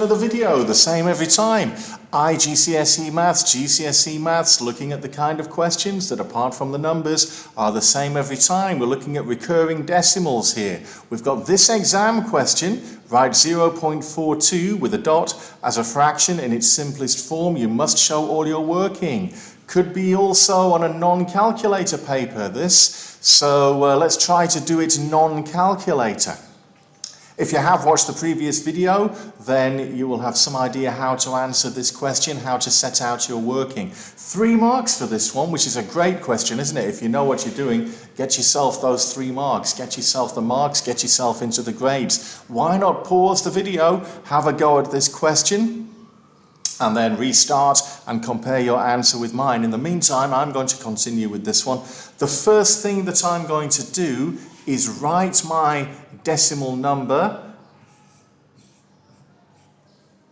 The video, the same every time. GCSE Maths, looking at the kind of questions that apart from the numbers are the same every time. We're looking at recurring decimals here. We've got this exam question, write 0.42 with a dot as a fraction in its simplest form. You must show all your working. Could be also on a non-calculator paper, this. So let's try to do it non-calculator. If you have watched the previous video, then you will have some idea how to answer this question, how to set out your working. 3 marks for this one, which is a great question, isn't it? If you know what you're doing, get yourself those 3 marks, get yourself the marks, get yourself into the grades. Why not pause the video, have a go at this question, and then restart and compare your answer with mine. In the meantime, I'm going to continue with this one. The first thing that I'm going to do is write my decimal number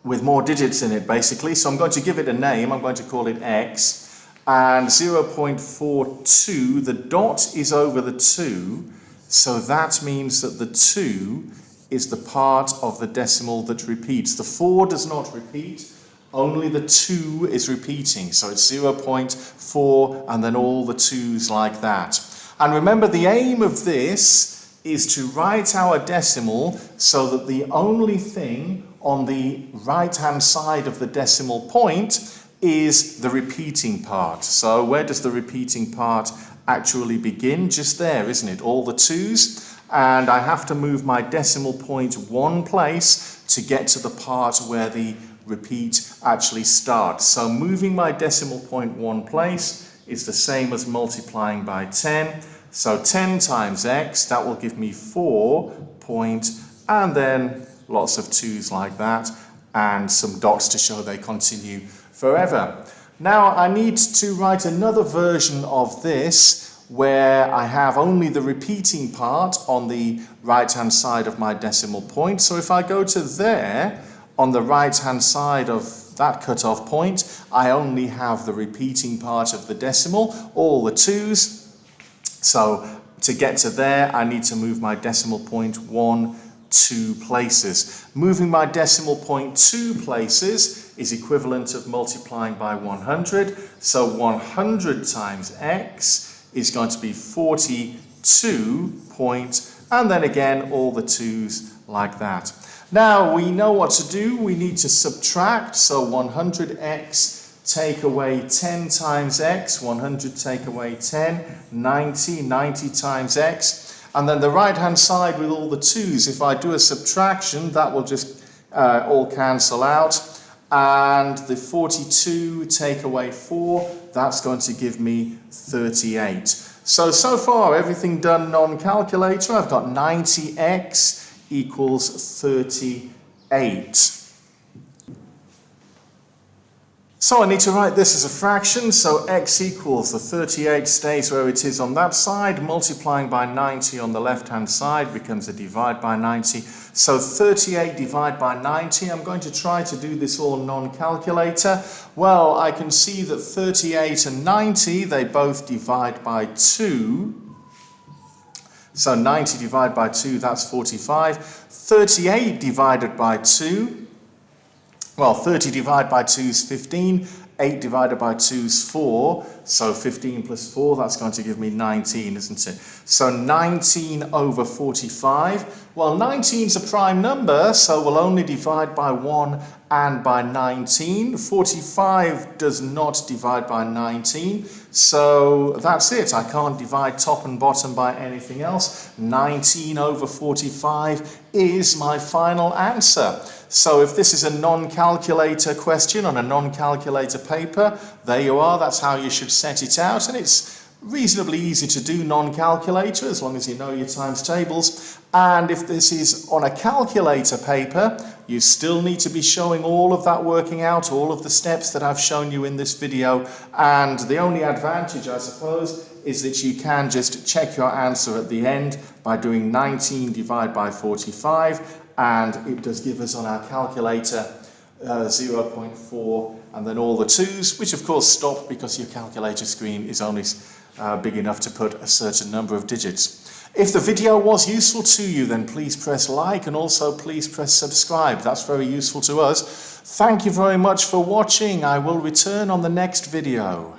with more digits in it, basically. So I'm going to give it a name. I'm going to call it X. And 0.42, the dot is over the 2. So that means that the 2 is the part of the decimal that repeats. The 4 does not repeat. Only the 2 is repeating. So it's 0.4 and then all the 2's like that. And remember, the aim of this is to write our decimal so that the only thing on the right-hand side of the decimal point is the repeating part. So where does the repeating part actually begin? Just there, isn't it? All the 2's. And I have to move my decimal point 1 place to get to the part where the repeat actually starts. So moving my decimal point 1 place is the same as multiplying by 10. So 10 times x, that will give me 4 point, and then lots of 2's like that, and some dots to show they continue forever. Now I need to write another version of this where I have only the repeating part on the right-hand side of my decimal point. So if I go to there, on the right-hand side of that cutoff point, I only have the repeating part of the decimal, all the 2's. So to get to there, I need to move my decimal point 2 places. Moving my decimal point 2 places is equivalent of multiplying by 100. So 100 times x is going to be 42 point, and then again all the 2's like that. Now we know what to do. We need to subtract. So 100x take away 10 times x, 100 take away 10, 90 times x. And then the right-hand side with all the 2's, if I do a subtraction, that will just all cancel out. And the 42 take away 4, that's going to give me 38. So far, everything done non-calculator. I've got 90x equals 38. So I need to write this as a fraction, so x equals the 38 stays where it is on that side, multiplying by 90 on the left-hand side becomes a divide by 90. So 38 divided by 90, I'm going to try to do this all non-calculator. Well, I can see that 38 and 90, they both divide by 2. So 90 divided by 2, that's 45. 38 divided by 2, well, 30 divided by 2 is 15, 8 divided by 2 is 4, so 15 plus 4, that's going to give me 19, isn't it? So 19 over 45, well, 19 is a prime number, so we'll only divide by 1 and by 19. 45 does not divide by 19, so that's it. I can't divide top and bottom by anything else. 19 over 45 is my final answer. So if this is a non-calculator question on a non-calculator paper, there you are, that's how you should set it out, and it's reasonably easy to do non-calculator as long as you know your times tables. And if this is on a calculator paper, you still need to be showing all of that working out, all of the steps that I've shown you in this video, and the only advantage, I suppose, is that you can just check your answer at the end by doing 19 divided by 45, and it does give us on our calculator 0.4 and then all the 2's, which of course stop because your calculator screen is only big enough to put a certain number of digits. If the video was useful to you, then please press like and also please press subscribe. That's very useful to us. Thank you very much for watching. I will return on the next video.